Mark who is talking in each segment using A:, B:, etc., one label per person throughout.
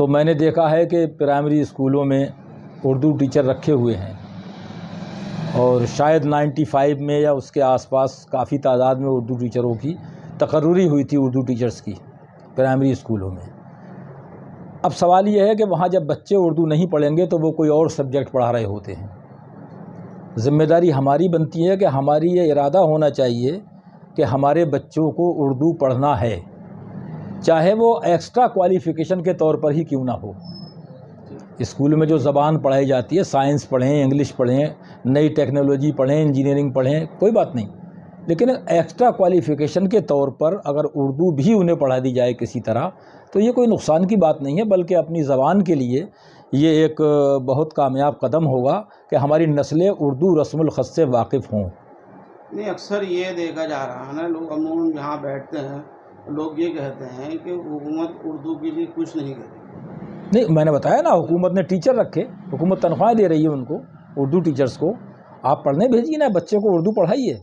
A: تو میں نے دیکھا ہے کہ پرائمری اسکولوں میں اردو ٹیچر رکھے ہوئے ہیں، اور شاید 95 میں یا اس کے آس پاس کافی تعداد میں اردو ٹیچروں کی تقرری ہوئی تھی، اردو ٹیچرز کی پرائمری اسکولوں میں۔ اب سوال یہ ہے کہ وہاں جب بچے اردو نہیں پڑھیں گے تو وہ کوئی اور سبجیکٹ پڑھا رہے ہوتے ہیں۔ ذمہ داری ہماری بنتی ہے کہ ہماری یہ ارادہ ہونا چاہیے کہ ہمارے بچوں کو اردو پڑھنا ہے، چاہے وہ ایکسٹرا کوالیفیکیشن کے طور پر ہی کیوں نہ ہو۔ اسکول میں جو زبان پڑھائی جاتی ہے، سائنس پڑھیں، انگلش پڑھیں، نئی ٹیکنالوجی پڑھیں، انجینئرنگ پڑھیں، کوئی بات نہیں، لیکن ایکسٹرا کوالیفیکیشن کے طور پر اگر اردو بھی انہیں پڑھا دی جائے کسی طرح تو یہ کوئی نقصان کی بات نہیں ہے، بلکہ اپنی زبان کے لیے یہ ایک بہت کامیاب قدم ہوگا کہ ہماری نسلیں اردو رسم الخط سے واقف ہوں۔
B: نہیں، اکثر یہ دیکھا جا رہا ہے نا، لوگ عموماً جہاں بیٹھتے ہیں لوگ یہ کہتے ہیں کہ حکومت اردو کے لیے کچھ نہیں کرتی۔
A: نہیں، میں نے بتایا نا، حکومت نے ٹیچر رکھے، حکومت تنخواہیں دے رہی ہے ان کو، اردو ٹیچرز کو۔ آپ پڑھنے بھیجیے نا، بچے کو اردو پڑھائیے۔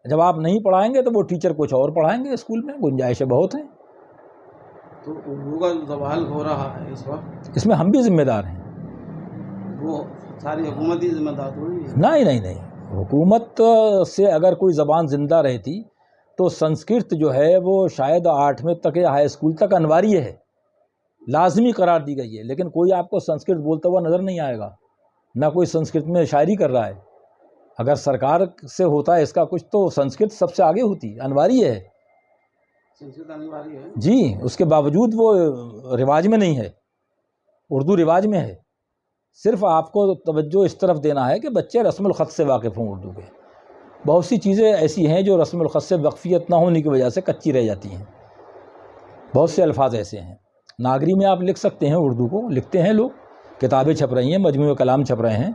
A: جب آپ نہیں پڑھائیں گے تو وہ ٹیچر کچھ اور پڑھائیں گے، اسکول میں گنجائشیں بہت ہیں۔
B: تو اردو کا زوال ہو رہا ہے اس وقت،
A: اس میں ہم بھی ذمہ دار ہیں۔
B: وہ ساری حکومت ہی ذمہ دار ہوئی ہے۔
A: نہیں، حکومت سے اگر کوئی زبان زندہ رہتی تو سنسکرت جو ہے وہ شاید 8ویں تک یا ہائی اسکول تک انواریہ ہے، لازمی قرار دی گئی ہے، لیکن کوئی آپ کو سنسکرت بولتا ہوا نظر نہیں آئے گا، نہ کوئی سنسکرت میں شاعری کر رہا ہے۔ اگر سرکار سے ہوتا ہے اس کا کچھ تو سنسکرت سب سے آگے ہوتی، انواریہ ہے
B: سنسکرت انواری ہے
A: جی، اس کے باوجود وہ رواج میں نہیں ہے، اردو رواج میں ہے۔ صرف آپ کو توجہ اس طرف دینا ہے کہ بچے رسم الخط سے واقف ہوں اردو کے۔ بہت سی چیزیں ایسی ہیں جو رسم الخط سے وقفیت نہ ہونے کی وجہ سے کچی رہ جاتی ہیں، بہت سے الفاظ ایسے ہیں۔ ناگری میں آپ لکھ سکتے ہیں، اردو کو لکھتے ہیں لوگ، کتابیں چھپ رہی ہیں، مجموعہ کلام چھپ رہے ہیں،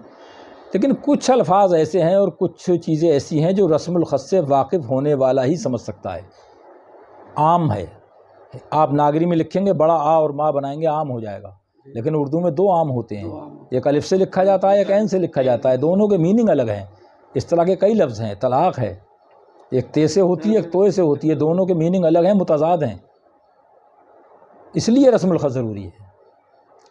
A: لیکن کچھ الفاظ ایسے ہیں اور کچھ چیزیں ایسی ہیں جو رسم الخط سے واقف ہونے والا ہی سمجھ سکتا ہے، عام ہے۔ آپ ناگری میں لکھیں گے، بڑا آ اور ماں بنائیں گے، عام ہو جائے گا، لیکن اردو میں دو عام ہوتے ہیں، ایک الف سے لکھا جاتا ہے، ایک عین سے لکھا جاتا ہے، دونوں کے میننگ الگ ہیں۔ اس طرح کے کئی لفظ ہیں، طلاق ہے، ایک تے سے ہوتی ہے، ایک توئے سے ہوتی ہے، دونوں کے میننگ الگ ہیں، متضاد ہیں۔ اس لیے رسم الخط ضروری ہے،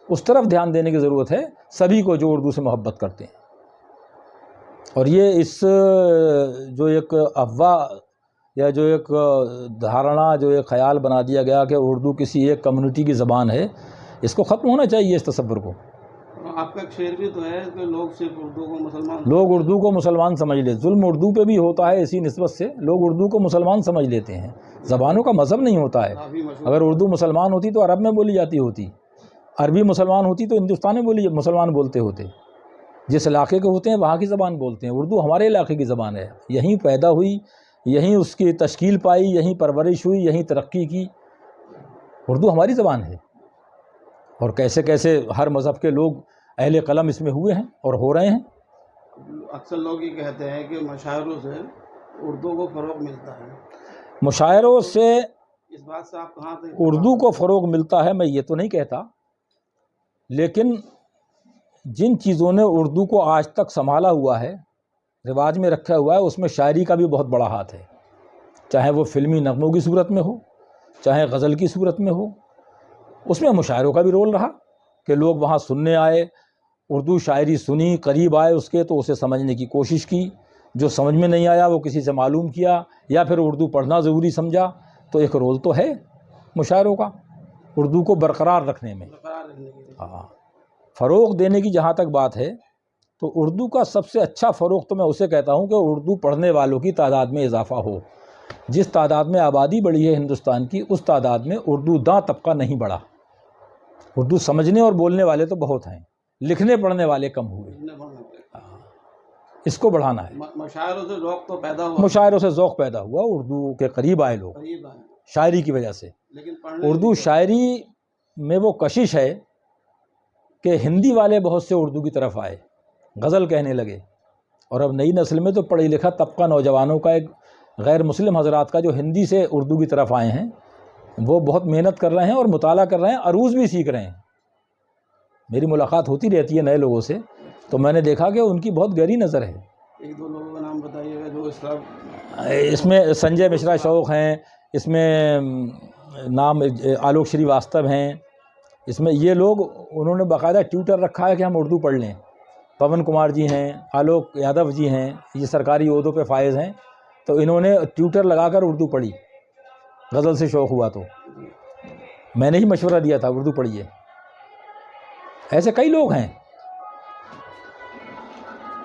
A: اس طرف دھیان دینے کی ضرورت ہے سبھی کو جو اردو سے محبت کرتے ہیں۔ اور یہ اس جو ایک افواہ یا جو ایک دھارنا، جو ایک خیال بنا دیا گیا کہ اردو کسی ایک کمیونٹی کی زبان ہے، اس کو ختم ہونا چاہیے، اس تصور کو۔
B: آپ کا ایک شعر بھی تو ہے کہ لوگ صرف اردو کو
A: مسلمان سمجھ لیتے، ظلم اردو پہ بھی ہوتا ہے اسی نسبت سے، لوگ اردو کو مسلمان سمجھ لیتے ہیں، زبانوں کا مذہب نہیں ہوتا ہے۔ اگر اردو مسلمان ہوتی تو عرب میں بولی جاتی ہوتی، عربی مسلمان ہوتی تو ہندوستان میں مسلمان بولتے ہوتے۔ جس علاقے کے ہوتے ہیں وہاں کی زبان بولتے ہیں، اردو ہمارے علاقے کی زبان ہے، یہیں پیدا ہوئی، یہیں اس کی تشکیل پائی، یہیں پرورش ہوئی، یہیں ترقی کی، اردو ہماری زبان ہے۔ اور کیسے کیسے ہر مذہب کے لوگ اہل قلم اس میں ہوئے ہیں اور ہو رہے ہیں۔
B: اکثر لوگ یہ کہتے ہیں کہ مشاعروں سے اردو کو فروغ ملتا ہے،
A: مشاعروں سے
B: اس بات سے آپ کہاں تک
A: اردو کو فروغ ملتا ہے میں یہ تو نہیں کہتا، لیکن جن چیزوں نے اردو کو آج تک سنبھالا ہوا ہے، رواج میں رکھا ہوا ہے، اس میں شاعری کا بھی بہت بڑا ہاتھ ہے، چاہے وہ فلمی نغموں کی صورت میں ہو، چاہے غزل کی صورت میں ہو، اس میں مشاعروں کا بھی رول رہا کہ لوگ وہاں سننے آئے، اردو شاعری سنی، قریب آئے اس کے تو اسے سمجھنے کی کوشش کی، جو سمجھ میں نہیں آیا وہ کسی سے معلوم کیا، یا پھر اردو پڑھنا ضروری سمجھا، تو ایک رول تو ہے مشاعروں کا اردو کو برقرار رکھنے میں۔ ہاں، فروغ دینے کی جہاں تک بات ہے تو اردو کا سب سے اچھا فروغ تو میں اسے کہتا ہوں کہ اردو پڑھنے والوں کی تعداد میں اضافہ ہو۔ جس تعداد میں آبادی بڑھی ہے ہندوستان کی، اس تعداد میں اردو داں طبقہ نہیں بڑھا۔ اردو سمجھنے اور بولنے والے تو بہت ہیں، لکھنے پڑھنے والے کم ہوئے، اس کو بڑھانا ہے۔
B: مشاعروں سے ذوق تو پیدا ہوا،
A: مشاعروں سے ذوق پیدا ہوا، اردو کے قریب آئے لوگ شاعری کی وجہ سے۔
B: لیکن
A: اردو شاعری میں وہ کشش ہے کہ ہندی والے بہت سے اردو کی طرف آئے، غزل کہنے لگے، اور اب نئی نسل میں تو پڑھی لکھا طبقہ نوجوانوں کا، ایک غیر مسلم حضرات کا جو ہندی سے اردو کی طرف آئے ہیں، وہ بہت محنت کر رہے ہیں اور مطالعہ کر رہے ہیں، عروض بھی سیکھ رہے ہیں۔ میری ملاقات ہوتی رہتی ہے نئے لوگوں سے، تو میں نے دیکھا کہ ان کی بہت گہری نظر ہے۔
B: ایک دو لوگوں کا نام بتائیے گا جو
A: اس میں سنجے مشرا شوق ہیں، اس میں نام آلوک شری واستو ہیں، اس میں یہ لوگ انہوں نے باقاعدہ ٹیوٹر رکھا ہے کہ ہم اردو پڑھ لیں. پون کمار جی ہیں, آلوک یادو جی ہیں, یہ سرکاری عہدوں پہ فائز ہیں, تو انہوں نے ٹیوٹر لگا کر اردو پڑھی. غزل سے شوق ہوا تو میں نے ہی مشورہ دیا تھا اردو پڑھیے. ایسے کئی لوگ ہیں.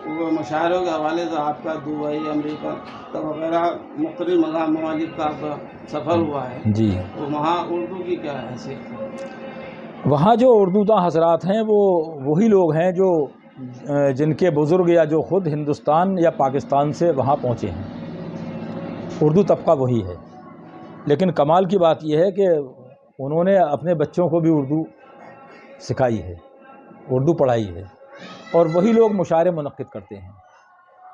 B: وہ مشاعروں کے حوالے سے آپ کا دبئی, امریکہ وغیرہ مختلف ممالک کا آپ کا سفر ہوا ہے
A: جی.
B: تو وہاں اردو کی کیا حیثیت ہے؟
A: وہاں جو اردو داں حضرات ہیں وہ وہی لوگ ہیں جو جن کے بزرگ یا جو خود ہندوستان یا پاکستان سے وہاں پہنچے ہیں. اردو طبقہ وہی ہے. لیکن کمال کی بات یہ ہے کہ انہوں نے اپنے بچوں کو بھی اردو سکھائی ہے, اردو پڑھائی ہے, اور وہی لوگ مشاعرے منعقد کرتے ہیں.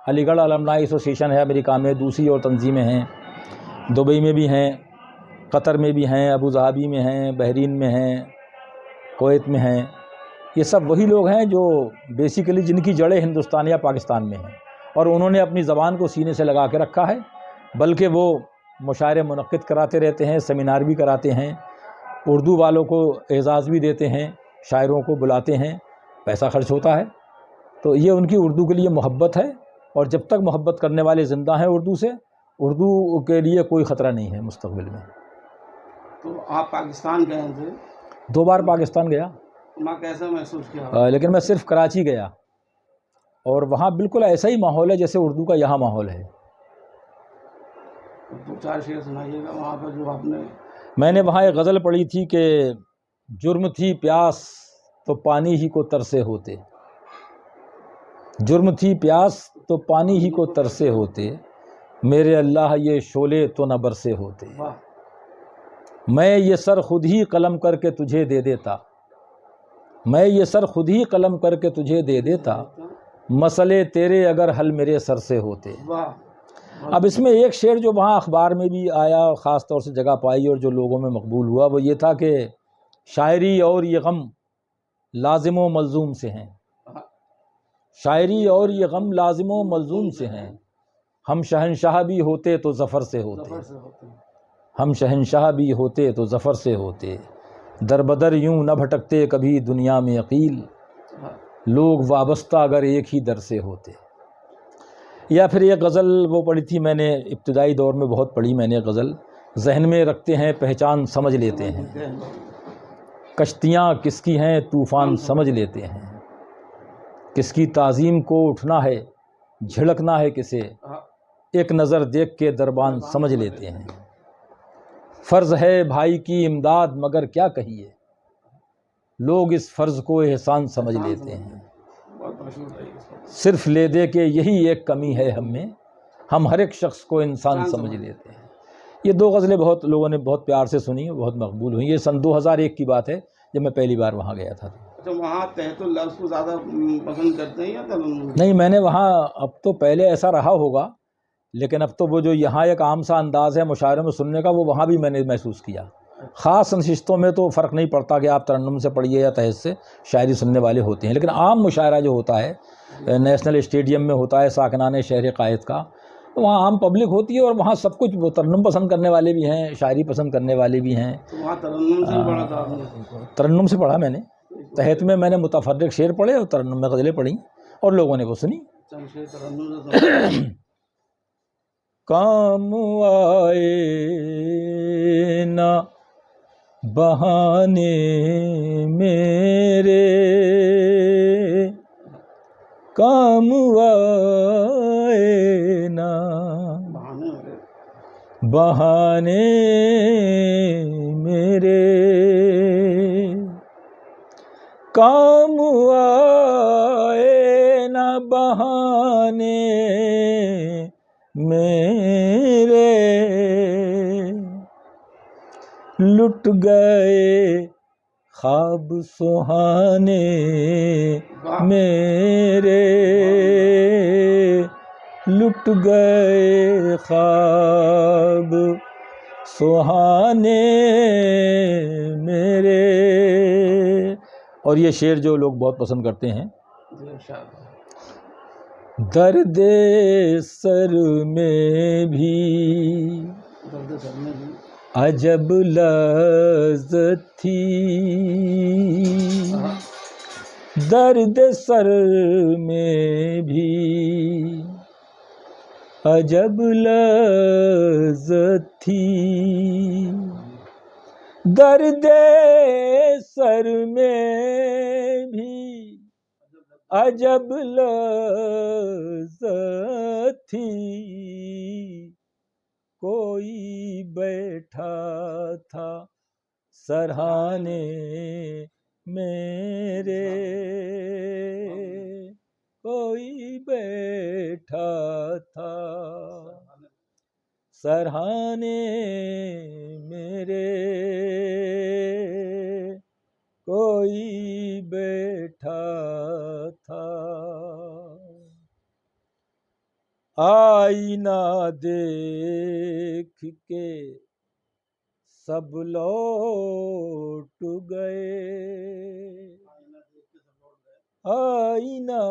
A: علی گڑھ المنائی ایسوسیشن ہے امریکہ میں, دوسری اور تنظیمیں ہیں, دبئی میں بھی ہیں, قطر میں بھی ہیں, ابوظہبی میں ہیں, بحرین میں ہیں, کویت میں ہیں. یہ سب وہی لوگ ہیں جو بیسیکلی جن کی جڑیں ہندوستان یا پاکستان میں ہیں, اور انہوں نے اپنی زبان کو سینے سے لگا کے رکھا ہے. بلکہ وہ مشاعرے منعقد کراتے رہتے ہیں, سیمینار بھی کراتے ہیں, اردو والوں کو اعزاز بھی دیتے ہیں, شاعروں کو بلاتے ہیں, پیسہ خرچ ہوتا ہے. تو یہ ان کی اردو کے لیے محبت ہے, اور جب تک محبت کرنے والے زندہ ہیں اردو سے, اردو کے لیے کوئی خطرہ نہیں ہے مستقبل میں.
B: تو آپ پاکستان گئے تھے؟
A: 2 بار پاکستان گیا.
B: وہاں کیسا محسوس کیا؟
A: لیکن میں صرف کراچی گیا, اور وہاں بالکل ایسا ہی ماحول ہے جیسے اردو کا یہاں ماحول ہے.
B: 2-4 شعر سنائیے گا وہاں پر جو آپ نے.
A: میں نے وہاں ایک غزل پڑھی تھی کہ جرم تھی پیاس تو پانی ہی کو ترسے ہوتے, جرم تھی پیاس تو پانی ہی کو ترسے ہوتے, میرے اللہ یہ شعلے تو نہ برسے ہوتے. میں یہ سر خود ہی قلم کر کے تجھے دے دیتا, میں یہ سر خود ہی قلم کر کے تجھے دے دیتا, مسئلے تیرے اگر حل میرے سر سے ہوتے. اب اس میں ایک شعر جو وہاں اخبار میں بھی آیا, خاص طور سے جگہ پائی اور جو لوگوں میں مقبول ہوا, وہ یہ تھا کہ شاعری اور یہ غم لازم و ملزوم سے ہیں, شاعری اور یہ غم لازم و ملزوم سے ہیں, ہم شہنشاہ بھی ہوتے تو ظفر سے ہوتے, ہم شہنشاہ بھی ہوتے تو ظفر سے ہوتے, در بدر یوں نہ بھٹکتے کبھی دنیا میں عقیل, لوگ وابستہ اگر ایک ہی در سے ہوتے. یا پھر ایک غزل وہ پڑھی تھی میں نے, ابتدائی دور میں بہت پڑھی میں نے غزل, ذہن میں رکھتے ہیں پہچان سمجھ لیتے ہیں, کشتیاں کس کی ہیں طوفان سمجھ لیتے ہیں, کس کی تعظیم کو اٹھنا ہے جھڑکنا ہے کسے, ایک نظر دیکھ کے دربان سمجھ لیتے ہیں. فرض ہے بھائی کی امداد مگر کیا کہیے, لوگ اس فرض کو احسان سمجھ لیتے ہیں. صرف لے دے کے یہی ایک کمی ہے ہم میں, ہم ہر ایک شخص کو انسان سمجھ لیتے ہیں. یہ 2 غزلیں بہت لوگوں نے بہت پیار سے سنی, بہت مقبول ہوئی. یہ سن 2001 کی بات ہے جب میں پہلی بار وہاں گیا تھا.
B: تو وہاں تحت اللفظ کو زیادہ پسند کرتے ہیں یا ترنم؟
A: نہیں, میں نے وہاں, اب تو پہلے ایسا رہا ہوگا, لیکن اب تو وہ جو یہاں ایک عام سا انداز ہے مشاعرے میں سننے کا, وہ وہاں بھی میں نے محسوس کیا. خاص نشستوں میں تو فرق نہیں پڑتا کہ آپ ترنم سے پڑھیے یا تحت سے, شاعری سننے والے ہوتے ہیں. لیکن عام مشاعرہ جو ہوتا ہے نیشنل اسٹیڈیم میں ہوتا ہے, ساکنان شہر قائد کا, وہاں عام پبلک ہوتی ہے, اور وہاں سب کچھ وہ ترنم پسند کرنے والے بھی ہیں, شاعری پسند کرنے والے بھی ہیں.
B: تو وہاں ترنم سے پڑھا تھا آپ نے؟
A: ترنم سے پڑھا میں نے. تحت میں نے متفرق شعر پڑھے اور ترنم میں غزلیں پڑھی, اور لوگوں نے وہ سنی. کام آئے نہ بہانے میرے, کام آئے نہ بہانے میرے, کام آئے نہ بہانے میرے, لٹ گئے خواب سہانے میرے, لٹ گئے خواب سہانے میرے. اور یہ شعر جو لوگ بہت پسند کرتے ہیں, درد سر میں بھی عجب لذت تھی درد سر میں بھی، عجب لذت تھی درد سر میں بھی، عجب لذت تھی، کوئی بیٹھا تھا سرہانے میرے، کوئی بیٹھا تھا سرہانے میرے، کوئی بیٹھا تھا، آئینہ دیکھ کے سب لوٹ گئے، آئینہ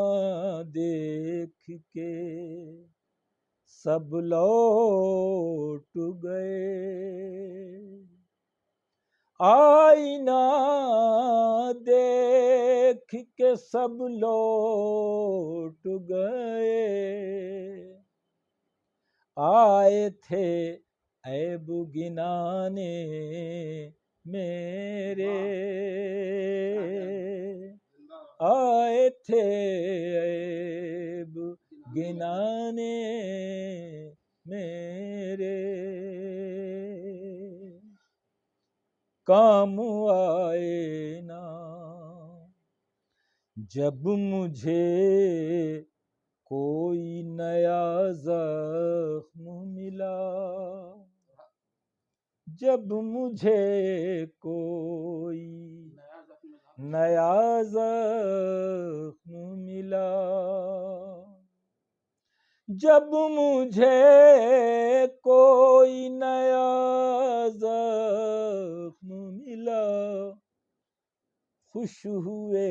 A: دیکھ کے سب لوٹ گئے، آئینہ دیکھ کے سب لوٹ گئے، آئے تھے عیب گنانے میرے، آئے تھے عیب گنانے میرے، کام آئے نا جب مجھے کوئی نیا زخم ملا، جب مجھے کوئی نیا زخم ملا، جب مجھے کوئی نیا زخم ملا، خوش ہوئے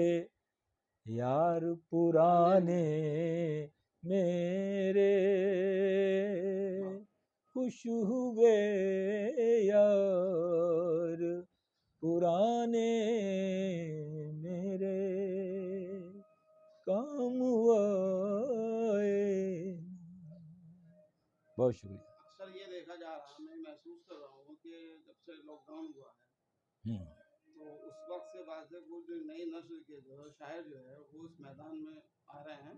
A: یار پرانے میرے، خوش ہوئے یار پرانے میرے، کام آئے۔ بہت شکریہ۔
B: اکثر یہ دیکھا جا رہا ہے، میں محسوس کر رہا ہوں کہ جب سے لاک ڈاؤن ہوا ہے تو اس وقت سے بعد سے وہ جو نئی نسل کے جو شاعر جو ہے وہ اس میدان میں آ رہے ہیں،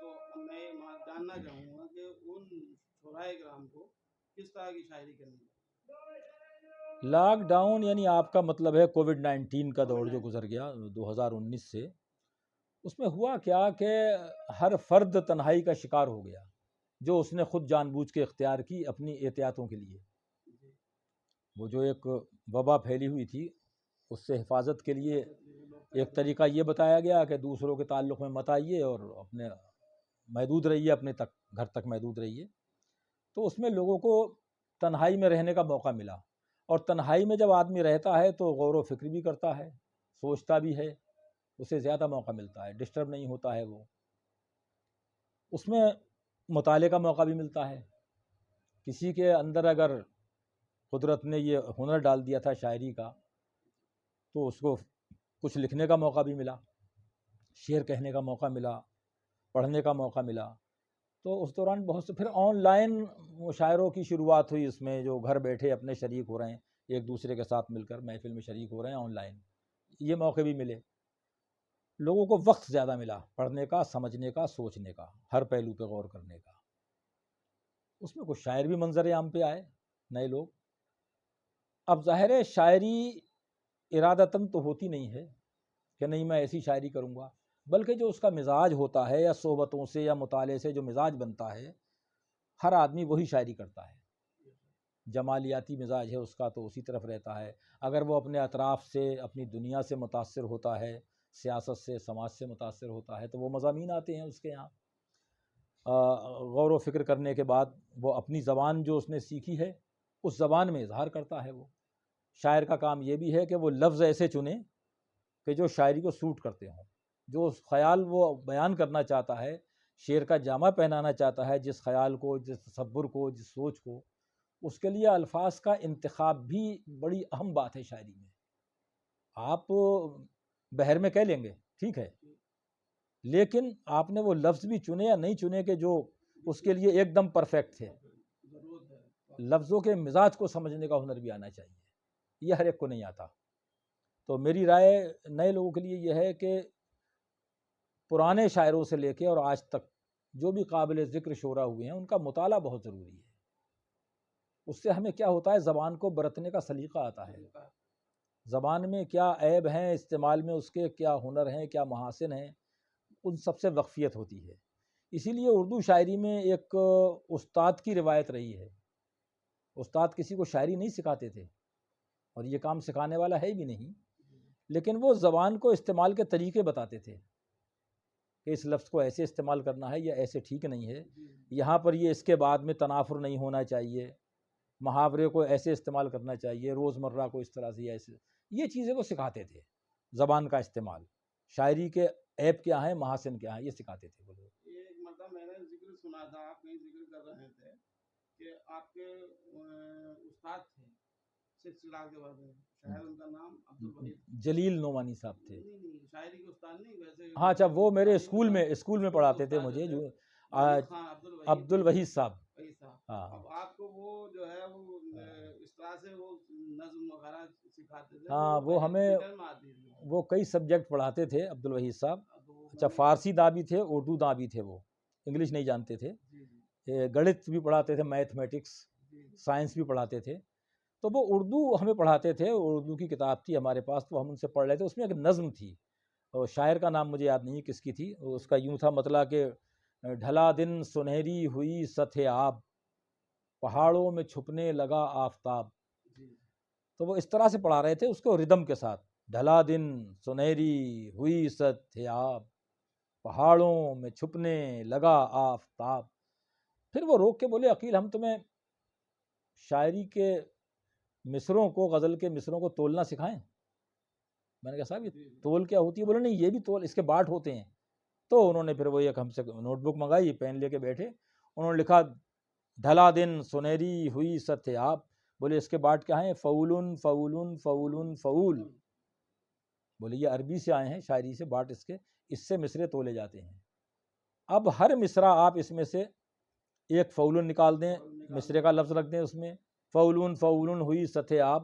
B: تو میں جاننا چاہوں گا کہ ان شعرائے کرام کو کس طرح کی شاعری کرنی ہے؟
A: لاک ڈاؤن یعنی آپ کا مطلب ہے کووڈ 19 کا دور جو گزر گیا 2019 سے، اس میں ہوا کیا کہ ہر فرد تنہائی کا شکار ہو گیا، جو اس نے خود جان بوجھ کے اختیار کی اپنی احتیاطوں کے لیے۔ وہ جو ایک وبا پھیلی ہوئی تھی اس سے حفاظت کے لیے ایک طریقہ یہ بتایا گیا کہ دوسروں کے تعلق میں مت آئیے اور اپنے محدود رہیے، اپنے تک گھر تک محدود رہیے۔ تو اس میں لوگوں کو تنہائی میں رہنے کا موقع ملا، اور تنہائی میں جب آدمی رہتا ہے تو غور و فکر بھی کرتا ہے، سوچتا بھی ہے، اسے زیادہ موقع ملتا ہے، ڈسٹرب نہیں ہوتا ہے، وہ اس میں مطالعے کا موقع بھی ملتا ہے۔ کسی کے اندر اگر قدرت نے یہ ہنر ڈال دیا تھا شاعری کا تو اس کو کچھ لکھنے کا موقع بھی ملا، شعر کہنے کا موقع ملا، پڑھنے کا موقع ملا۔ تو اس دوران بہت سے پھر آن لائن مشاعروں کی شروعات ہوئی، اس میں جو گھر بیٹھے اپنے شریک ہو رہے ہیں، ایک دوسرے کے ساتھ مل کر محفل میں شریک ہو رہے ہیں آن لائن، یہ موقع بھی ملے۔ لوگوں کو وقت زیادہ ملا پڑھنے کا، سمجھنے کا، سوچنے کا، ہر پہلو پہ غور کرنے کا۔ اس میں کچھ شاعر بھی منظر عام پہ آئے، نئے لوگ۔ اب ظاہر ہے شاعری ارادتاً تو ہوتی نہیں ہے کہ نہیں میں ایسی شاعری کروں گا، بلکہ جو اس کا مزاج ہوتا ہے یا صحبتوں سے یا مطالعے سے جو مزاج بنتا ہے، ہر آدمی وہی شاعری کرتا ہے۔ جمالیاتی مزاج ہے اس کا تو اسی طرف رہتا ہے۔ اگر وہ اپنے اطراف سے، اپنی دنیا سے متاثر ہوتا ہے، سیاست سے، سماج سے متاثر ہوتا ہے، تو وہ مضامین آتے ہیں اس کے یہاں۔ غور و فکر کرنے کے بعد وہ اپنی زبان جو اس نے سیکھی ہے اس زبان میں اظہار کرتا ہے۔ وہ شاعر کا کام یہ بھی ہے کہ وہ لفظ ایسے چنے کہ جو شاعری کو سوٹ کرتے ہوں، جو خیال وہ بیان کرنا چاہتا ہے، شعر کا جامہ پہنانا چاہتا ہے، جس خیال کو، جس تصور کو، جس سوچ کو، اس کے لیے الفاظ کا انتخاب بھی بڑی اہم بات ہے شاعری میں. آپ بحر میں کہہ لیں گے ٹھیک ہے، لیکن آپ نے وہ لفظ بھی چنے یا نہیں چنے کہ جو اس کے لیے ایک دم پرفیکٹ تھے. لفظوں کے مزاج کو سمجھنے کا ہنر بھی آنا چاہیے، یہ ہر ایک کو نہیں آتا. تو میری رائے نئے لوگوں کے لیے یہ ہے کہ پرانے شاعروں سے لے کے اور آج تک جو بھی قابل ذکر شعراء ہوئے ہیں ان کا مطالعہ بہت ضروری ہے. اس سے ہمیں کیا ہوتا ہے، زبان کو برتنے کا سلیقہ آتا ہے. زبان میں کیا عیب ہیں، استعمال میں اس کے کیا ہنر ہیں، کیا محاسن ہیں، ان سب سے واقفیت ہوتی ہے. اسی لیے اردو شاعری میں ایک استاد کی روایت رہی ہے. استاد کسی کو شاعری نہیں سکھاتے تھے اور یہ کام سکھانے والا ہے بھی نہیں، لیکن وہ زبان کو استعمال کے طریقے بتاتے تھے کہ اس لفظ کو ایسے استعمال کرنا ہے یا ایسے ٹھیک نہیں ہے، یہاں پر یہ اس کے بعد میں تنافر نہیں ہونا چاہیے، محاورے کو ایسے استعمال کرنا چاہیے، روزمرہ کو اس طرح سے یا ایسے. یہ چیزیں وہ سکھاتے تھے. زبان کا استعمال، شاعری کے عیب کیا ہیں، محاسن کیا ہیں، یہ سکھاتے تھے وہ لوگ.
B: یہ ایک مرتبہ میں نے ذکر سنا تھا، آپ کہیں ذکر کر رہے تھے کہ آپ کے استاد تھے 6 لاکھ کے بعد شاعر، ان کا نام عبدالوحید
A: جلیل نعمانی صاحب تھے.
B: نہیں شاعری کے استاد نہیں ویسے.
A: ہاں اچھا، وہ میرے اسکول میں پڑھاتے تھے مجھے، جو عبدالوحید صاحب. ہاں
B: اب آپ کو وہ جو ہے وہ اس طرح سے وہ نظم وغیرہ سکھاتے تھے.
A: ہاں وہ ہمیں وہ کئی سبجیکٹ پڑھاتے تھے عبدالوحید صاحب. اچھا، فارسی داں بھی تھے، اردو داں بھی تھے، وہ انگلش نہیں جانتے تھے. گڑت بھی پڑھاتے تھے، میتھمیٹکس، سائنس بھی پڑھاتے تھے. تو وہ اردو ہمیں پڑھاتے تھے، اردو کی کتاب تھی ہمارے پاس، تو ہم ان سے پڑھ رہے تھے. اس میں ایک نظم تھی، اور شاعر کا نام مجھے یاد نہیں کس کی تھی. اس کا یوں تھا مطلب کہ ڈھلا دن سنہری ہوئی سطح آب، پہاڑوں میں چھپنے لگا آفتاب. تو وہ اس طرح سے پڑھا رہے تھے اس کو ردم کے ساتھ، ڈھلا دن سنہری ہوئی سطح آب، پہاڑوں میں چھپنے لگا آفتاب. پھر وہ روک کے بولے، عقیل ہم تمہیں شاعری کے مصروں کو، غزل کے مصروں کو تولنا سکھائیں؟ میں نے کہا صاحب یہ تول کیا ہوتی ہے؟ بولے نہیں، یہ بھی تول، اس کے باٹ ہوتے ہیں. تو انہوں نے پھر وہ ایک ہم سے نوٹ بک منگائی، پین لے کے بیٹھے، انہوں نے لکھا ڈھلا دن سنہری ہوئی سطح آب. بولے اس کے باٹ کیا ہیں؟ فعولن فعولن فعولن فعول. بولے یہ عربی سے آئے ہیں، شاعری سے، باٹ اس سے مصرے تولے جاتے ہیں. اب ہر مصرع آپ اس میں سے ایک فعولن نکال دیں، مصرے کا لفظ رکھ دیں اس میں، فعولن فعولن ہوئی سطح آب،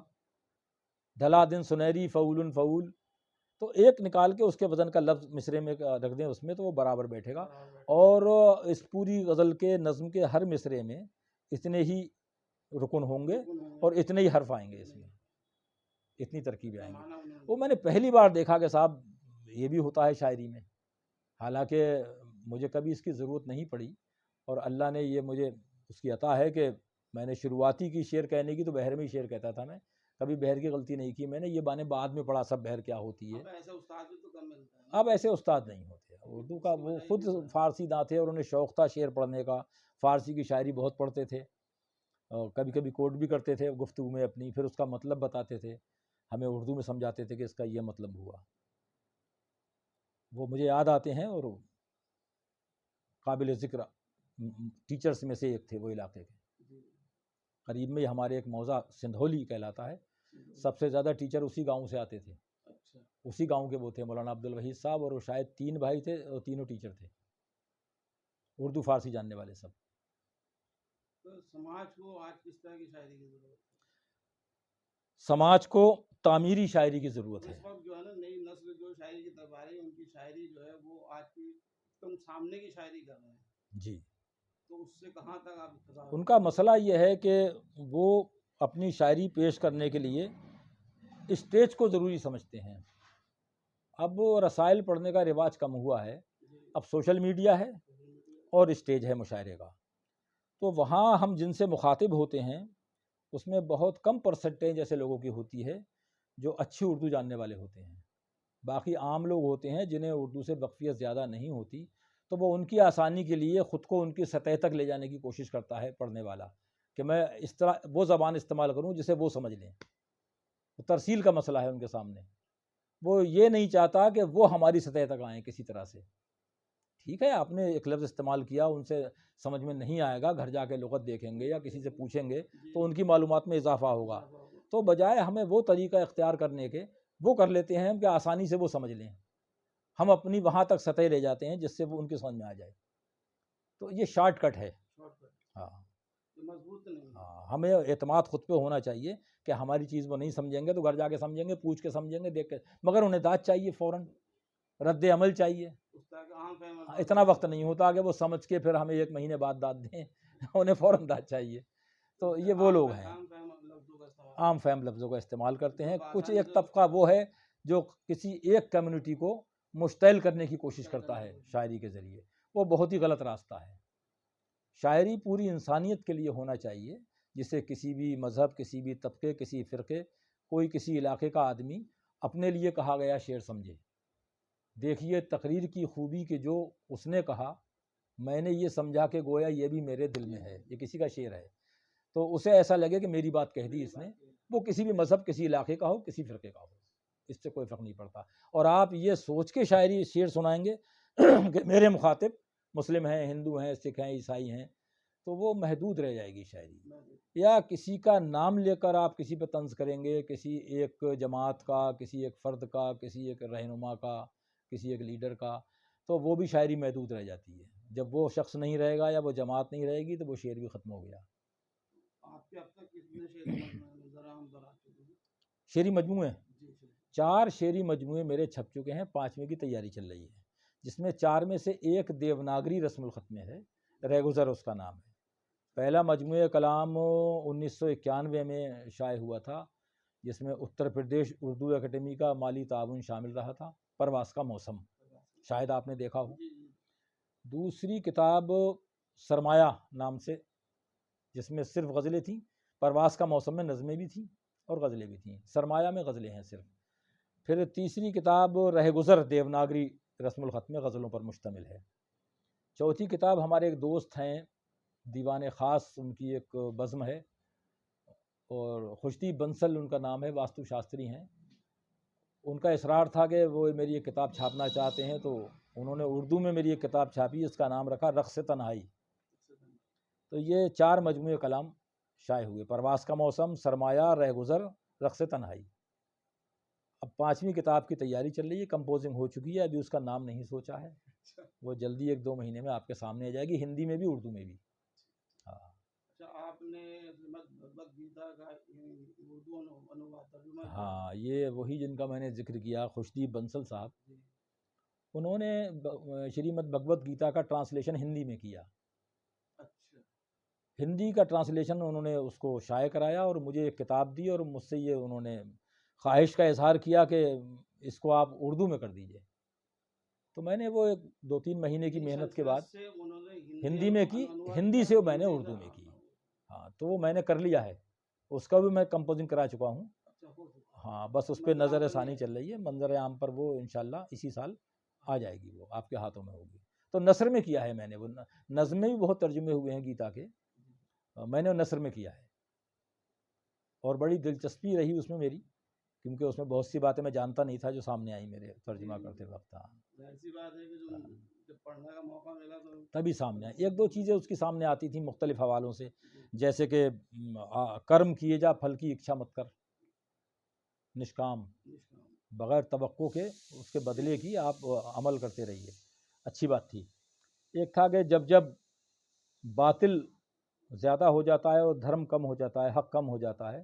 A: ڈھلا دن سنہری فعولن فعول. تو ایک نکال کے اس کے وزن کا لفظ مصرے میں رکھ دیں اس میں، تو وہ برابر بیٹھے گا. اور اس پوری غزل کے نظم کے ہر مصرے میں اتنے ہی رکن ہوں گے اور اتنے ہی حرف آئیں گے، اس میں اتنی ترکیبیں آئیں گی. وہ میں نے پہلی بار دیکھا کہ صاحب یہ بھی ہوتا ہے شاعری میں. حالانکہ مجھے کبھی اس کی ضرورت نہیں پڑی، اور اللہ نے یہ مجھے اس کی عطا ہے کہ میں نے شروعاتی کی شعر کہنے کی تو بحر میں ہی شعر کہتا تھا میں، کبھی بحر کی غلطی نہیں کی میں نے. یہ بانے بعد میں پڑھا سب بحر کیا ہوتی ہے. اب ایسے استاد نہیں ہوتے. اردو کا وہ خود فارسی داں تھے اور انہیں شوق تھا شعر پڑھنے کا، فارسی کی شاعری بہت پڑھتے تھے، اور کبھی کبھی کوٹ بھی کرتے تھے گفتگو میں اپنی، پھر اس کا مطلب بتاتے تھے، ہمیں اردو میں سمجھاتے تھے کہ اس کا یہ مطلب ہوا. وہ مجھے یاد آتے ہیں، اور قابل ذکر ٹیچرز میں سے ایک تھے وہ علاقے کے. قریب میں ہمارے ایک موضع سندھولی کہلاتا ہے، سب سے زیادہ ٹیچر اسی گاؤں سے آتے تھے. اسی گاؤں کے وہ تھے مولانا عبدالوحید صاحب، اور وہ شاید 3 بھائی تھے اور تینوں ٹیچر تھے، اردو فارسی جاننے والے سب.
B: تو سماج کو آج کس طرح کی شاعری کی ضرورت ہے؟
A: سماج کو تعمیری شاعری کی ضرورت ہے.
B: اس وقت جو ہے نا نئی نسل جو شاعری کی طرف آ رہی ہے، ان کی شاعری جو ہے وہ آج کی تم سامنے کی شاعری کر رہے ہیں.
A: جی،
B: تو اس سے کہاں تک آپ
A: ان کا مسئلہ یہ ہے کہ وہ اپنی شاعری پیش کرنے کے لیے اسٹیج کو ضروری سمجھتے ہیں. اب رسائل پڑھنے کا رواج کم ہوا ہے، اب سوشل میڈیا ہے اور اسٹیج ہے مشاعرے کا. تو وہاں ہم جن سے مخاطب ہوتے ہیں اس میں بہت کم پرسنٹیج ایسے لوگوں کی ہوتی ہے جو اچھی اردو جاننے والے ہوتے ہیں. باقی عام لوگ ہوتے ہیں جنہیں اردو سے واقفیت زیادہ نہیں ہوتی، تو وہ ان کی آسانی کے لیے خود کو ان کی سطح تک لے جانے کی کوشش کرتا ہے پڑھنے والا، کہ میں اس طرح وہ زبان استعمال کروں جسے وہ سمجھ لیں. ترسیل کا مسئلہ ہے ان کے سامنے. وہ یہ نہیں چاہتا کہ وہ ہماری سطح تک آئیں کسی طرح سے. ٹھیک ہے آپ نے ایک لفظ استعمال کیا، ان سے سمجھ میں نہیں آئے گا، گھر جا کے لغت دیکھیں گے یا کسی سے پوچھیں گے تو ان کی معلومات میں اضافہ ہوگا، تو بجائے ہمیں وہ طریقہ اختیار کرنے کے وہ کر لیتے ہیں کہ آسانی سے وہ سمجھ لیں، ہم اپنی وہاں تک سطح لے جاتے ہیں جس سے وہ ان کی سمجھ میں آ جائے، تو یہ شارٹ کٹ ہے۔ ہاں
B: مضبوط نہیں۔
A: ہاں، ہمیں اعتماد خود پہ ہونا چاہیے کہ ہماری چیز وہ نہیں سمجھیں گے تو گھر جا کے سمجھیں گے، پوچھ کے سمجھیں گے، دیکھ کے، مگر انہیں داد چاہیے، فوراً رد عمل چاہیے۔ اتنا وقت نہیں ہوتا کہ وہ سمجھ کے پھر ہمیں 1 مہینے بعد داد دیں، انہیں فوراً داد چاہیے۔ تو یہ وہ لوگ ہیں عام فہم لفظوں کا استعمال کرتے ہیں۔ کچھ ایک طبقہ وہ ہے جو کسی ایک کمیونٹی کو مشتعل کرنے کی کوشش کرتا ہے شاعری کے ذریعے، وہ بہت ہی غلط راستہ ہے۔ شاعری پوری انسانیت کے لیے ہونا چاہیے، جسے کسی بھی مذہب، کسی بھی طبقے، کسی فرقے، کوئی کسی علاقے کا آدمی اپنے لیے کہا گیا شعر سمجھے۔ دیکھیے تقریر کی خوبی کہ جو اس نے کہا، میں نے یہ سمجھا کہ گویا یہ بھی میرے دل میں ہے، یہ کسی کا شعر ہے، تو اسے ایسا لگے کہ میری بات کہہ دی اس نے، وہ کسی بھی مذہب، کسی علاقے کا ہو، کسی فرقے کا ہو، اس سے کوئی فرق نہیں پڑتا۔ اور آپ یہ سوچ کے شاعری شعر سنائیں گے کہ میرے مخاطب مسلم ہیں، ہندو ہیں، سکھ ہیں، عیسائی ہیں، تو وہ محدود رہ جائے گی شاعری۔ یا کسی کا نام لے کر آپ کسی پہ طنز کریں گے، کسی ایک جماعت کا، کسی ایک فرد کا، کسی ایک رہنما کا، کسی ایک لیڈر کا، تو وہ بھی شاعری محدود رہ جاتی ہے۔ جب وہ شخص نہیں رہے گا یا وہ جماعت نہیں رہے گی تو وہ شعر بھی ختم ہو گیا۔
B: آپ کے اب تک کتنے شعری مجموعے ذرا ہم بتا چکے ہیں؟
A: شعری مجموعے 4 شعری مجموعے میرے چھپ چکے ہیں، 5ویں کی تیاری چل رہی ہے، جس میں 4 میں سے ایک دیوناگری رسم الخط میں ہے، رہگزر اس کا نام ہے۔ پہلا مجموعہ کلام 1991 میں شائع ہوا تھا، جس میں اتر پردیش اردو اکیڈمی کا مالی تعاون شامل رہا تھا، پرواز کا موسم، شاید آپ نے دیکھا ہو۔ دوسری کتاب سرمایہ نام سے، جس میں صرف غزلیں تھیں، پرواز کا موسم میں نظمیں بھی تھیں اور غزلیں بھی تھیں، سرمایہ میں غزلیں ہیں صرف۔ پھر تیسری کتاب رہگزر دیوناگری رسم الخط میں غزلوں پر مشتمل ہے۔ چوتھی کتاب ہمارے ایک دوست ہیں دیوان خاص، ان کی ایک بزم ہے، اور خوشتی بنسل ان کا نام ہے، واستو شاستری ہیں، ان کا اصرار تھا کہ وہ میری ایک کتاب چھاپنا چاہتے ہیں، تو انہوں نے اردو میں میری ایک کتاب چھاپی، اس کا نام رکھا رقص تنہائی۔ تو یہ 4 مجموعے کلام شائع ہوئے، پرواز کا موسم، سرمایہ، رہگزر، رقص تنہائی۔ اب 5ویں کتاب کی تیاری چل رہی ہے، کمپوزنگ ہو چکی ہے، ابھی اس کا نام نہیں سوچا ہے، وہ جلدی 1-2 مہینے میں آپ کے سامنے آ جائے گی، ہندی میں بھی اردو میں بھی۔ ہاں
B: اچھا، آپ نے بھگوت گیتا کا اردو انواد ترجمہ کیا؟
A: ہاں، یہ وہی جن کا میں نے ذکر کیا، خوشدیپ بنسل صاحب، انہوں نے شریمد بھگوت گیتا کا ٹرانسلیشن ہندی میں کیا۔
B: اچھا،
A: ہندی کا ٹرانسلیشن انہوں نے اس کو شائع کرایا اور مجھے ایک کتاب دی، اور مجھ سے یہ انہوں نے خواہش کا اظہار کیا کہ اس کو آپ اردو میں کر دیجئے، تو میں نے وہ 2-3 مہینے کی محنت کے بعد ہندی میں کی، ہندی سے میں نے اردو میں کی۔ ہاں، تو وہ میں نے کر لیا ہے، اس کا بھی میں کمپوزنگ کرا چکا ہوں۔ ہاں، بس اس پہ نظر ثانی چل رہی ہے، منظر عام پر وہ انشاءاللہ اسی سال آ جائے گی، وہ آپ کے ہاتھوں میں ہوگی۔ تو نثر میں کیا ہے میں نے، وہ نظم میں بھی بہت ترجمے ہوئے ہیں گیتا کے، میں نے نثر میں کیا ہے، اور بڑی دلچسپی رہی اس میں میری، کیونکہ اس میں بہت سی باتیں میں جانتا نہیں تھا جو سامنے آئی میرے ترجمہ کرتے وقت۔
B: ایسی بات ہے کہ جب پڑھنے کا موقع ملا تو
A: تبھی سامنے آئی، 1-2 چیزیں اس کی سامنے آتی تھیں مختلف حوالوں سے، جیسے کہ کرم کیے جا پھل کی اچھا مت کر، نشکام، بغیر توقع کے اس کے بدلے کی آپ عمل کرتے رہیے، اچھی بات تھی۔ ایک تھا کہ جب جب باطل زیادہ ہو جاتا ہے اور دھرم کم ہو جاتا ہے، حق کم ہو جاتا ہے،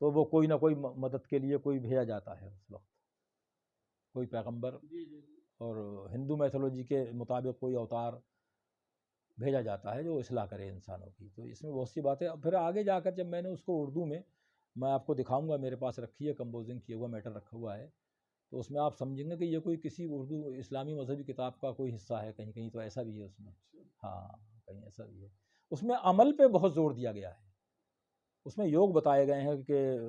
A: تو وہ کوئی نہ کوئی مدد کے لیے کوئی بھیجا جاتا ہے، اس وقت کوئی پیغمبر، اور ہندو میتھولوجی کے مطابق کوئی اوتار بھیجا جاتا ہے جو اصلاح کرے انسانوں کی۔ تو اس میں بہت سی باتیں، پھر آگے جا کر جب میں نے اس کو اردو میں آپ کو دکھاؤں گا، میرے پاس رکھی ہے کمپوزنگ کیا ہوا میٹر رکھا ہوا ہے، تو اس میں آپ سمجھیں گے کہ یہ کوئی کسی اردو اسلامی مذہبی کتاب کا کوئی حصہ ہے، کہیں کہیں تو ایسا بھی ہے اس میں، ہاں کہیں ایسا بھی ہے۔ اس میں عمل پہ بہت زور دیا گیا ہے، اس میں یوگ بتائے گئے ہیں کہ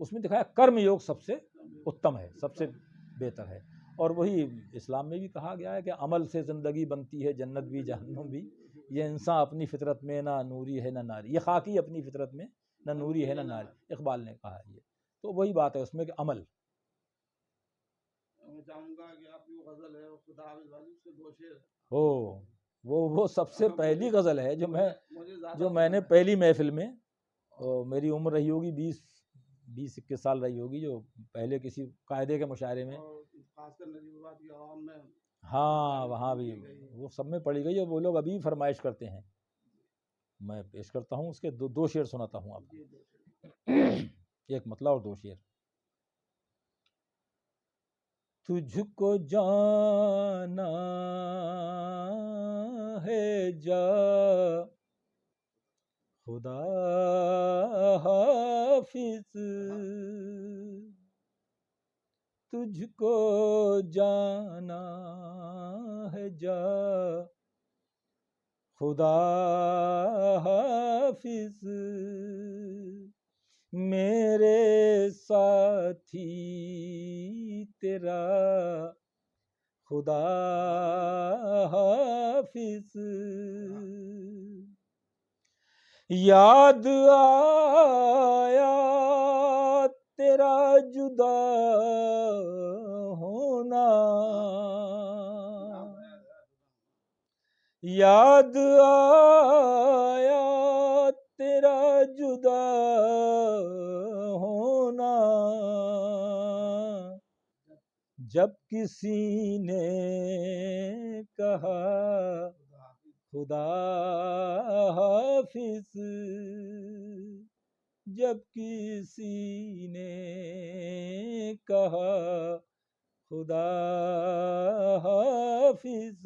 A: اس میں دکھایا کرم یوگ سب سے اتم ہے، سب سے بہتر ہے، اور وہی اسلام میں بھی کہا گیا ہے کہ عمل سے زندگی بنتی ہے جنت بھی جہنم بھی، یہ انسان اپنی فطرت میں نہ نوری ہے نہ ناری، یہ خاکی اپنی فطرت میں نہ نوری ہے نہ ناری، اقبال نے کہا ہے یہ، تو وہی بات ہے اس میں کہ عمل۔
B: میں چاہوں گا کہ آپ کی وہ غزل ہے وہ خدا حافظ والی، اس کے 2 شعر
A: وہ سب سے پہلی غزل ہے
B: مجھے زیادہ
A: جو میں نے پہلی محفل میں، میری عمر رہی ہوگی 20-21 سال رہی ہوگی، جو پہلے کسی قاعدے کے مشاعرے میں،
B: اور خاص کر نجیب آباد کی عوام میں
A: ہاں وہاں بھی وہ سب میں پڑھی گئی، اور وہ لوگ ابھی فرمائش کرتے ہیں۔ میں پیش کرتا ہوں، اس کے 2 شعر سناتا ہوں آپ کو، ایک مطلع اور 2 شعر۔ تجھ کو جانا ہے جا خدا حافظ، تجھ کو جانا ہے جا خدا حافظ، میرے ساتھی تیرا خدا حافظ، یاد آیا تیرا جدا ہونا، یاد آیا تیرا جدا ہونا، جب کسی نے کہا خدا حافظ، جب کسی نے کہا خدا حافظ،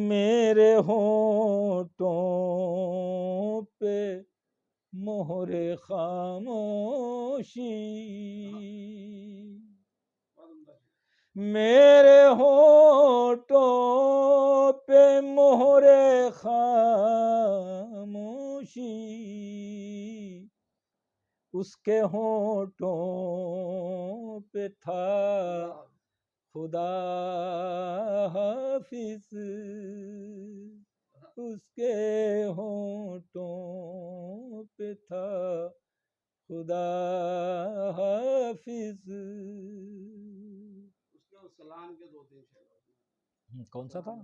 A: میرے ہونٹوں پہ مہر خاموشی، میرے ہونٹوں پہ مہر خاموشی، اس کے ہونٹوں پہ تھا خدا حافظ، اس کے ہونٹوں پہ تھا خدا حافظ۔
B: اس کے سلام کے 2-3 شعر،
A: کون سا تھا؟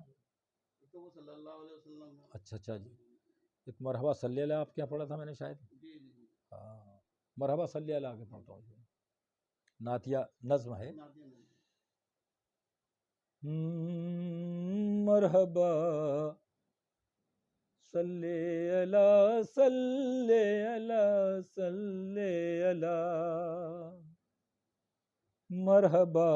B: تو وہ صلی اللہ علیہ وسلم۔
A: اچھا جی، ایک مرحبا صلی اللہ آپ کیا پڑھا تھا میں نے شاید؟
B: جی
A: ہاں، مرحبا صلی اللہ کے پڑھتا ہوں، نعتیہ نظم ہے۔ مرحبا صلی اللہ صلی اللہ صلی اللہ، مرحبا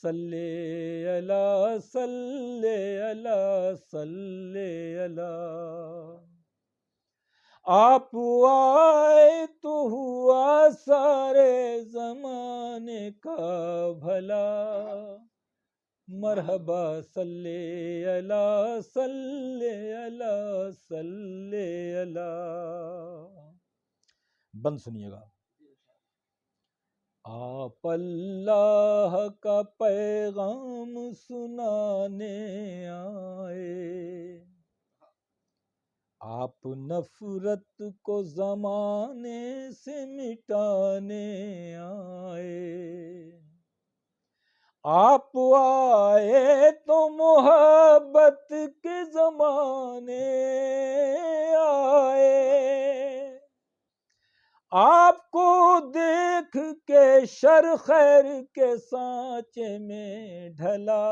A: صلی اللہ صلی اللہ صلی اللہ، آپ آئے تو ہوا سارے زمانے کا بھلا، مرحبا صلی اللہ صلی اللہ صلی اللہ۔ بند سنیے گا۔ آپ اللہ کا پیغام سنانے آئے، آپ نفرت کو زمانے سے مٹانے آئے، آپ آئے تو محبت کے زمانے آئے، آپ کو دیکھ کے شر خیر کے سانچے میں ڈھلا،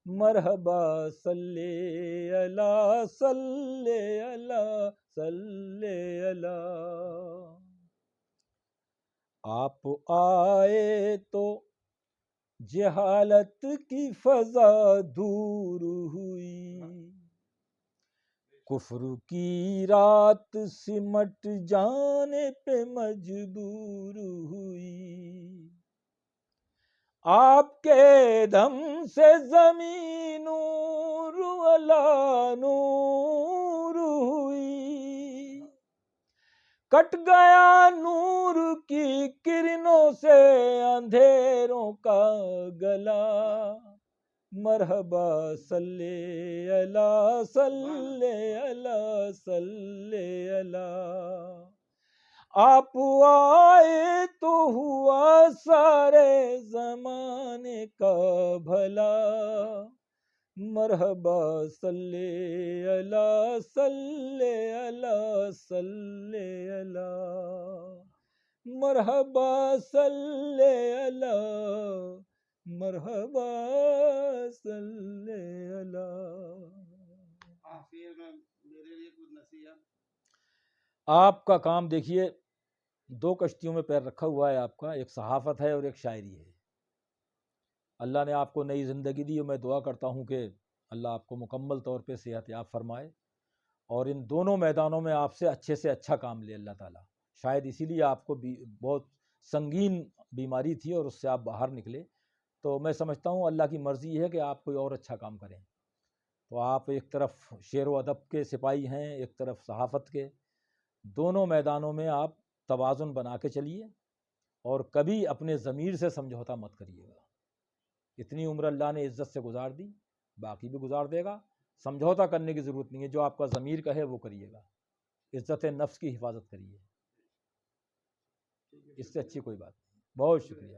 A: مرحبا صلی اللہ صلی اللہ صلی اللہ، آپ آئے تو جہالت کی فضا دور ہوئی، کفر کی رات سمٹ جانے پہ مجبور ہوئی، آپ کے دم سے زمین نور والا نور ہوئی، کٹ گیا نور کی کرنوں سے اندھیروں کا گلا، مرحبا صلی اللہ صلی اللہ صلی اللہ، آپ آئے تو ہوا سارے زمانے کا بھلا، مرحبا صلی اللہ صلی اللہ صلی اللہ، مرحبا صلی اللہ، مرحبا صلی اللہ۔
B: آخر میں میرے لیے کچھ نصیحت؟
A: آپ کا کام دیکھیے، دو کشتیوں میں پیر رکھا ہوا ہے آپ کا، ایک صحافت ہے اور ایک شاعری ہے۔ اللہ نے آپ کو نئی زندگی دی اور میں دعا کرتا ہوں کہ اللہ آپ کو مکمل طور پہ صحت یاب فرمائے، اور ان دونوں میدانوں میں آپ سے اچھا کام لے اللہ تعالیٰ۔ شاید اسی لیے آپ کو بہت سنگین بیماری تھی اور اس سے آپ باہر نکلے، تو میں سمجھتا ہوں اللہ کی مرضی ہے کہ آپ کوئی اور اچھا کام کریں۔ تو آپ ایک طرف شعر و ادب کے سپاہی ہیں، ایک طرف صحافت کے، دونوں میدانوں میں آپ توازن بنا کے چلیے، اور کبھی اپنے ضمیر سے سمجھوتا مت کریے گا۔ اتنی عمر اللہ نے عزت سے گزار دی، باقی بھی گزار دے گا، سمجھوتا کرنے کی ضرورت نہیں ہے، جو آپ کا ضمیر کہے وہ کریے گا، عزت نفس کی حفاظت کریے، اس سے اچھی کوئی بات نہیں۔ بہت شکریہ۔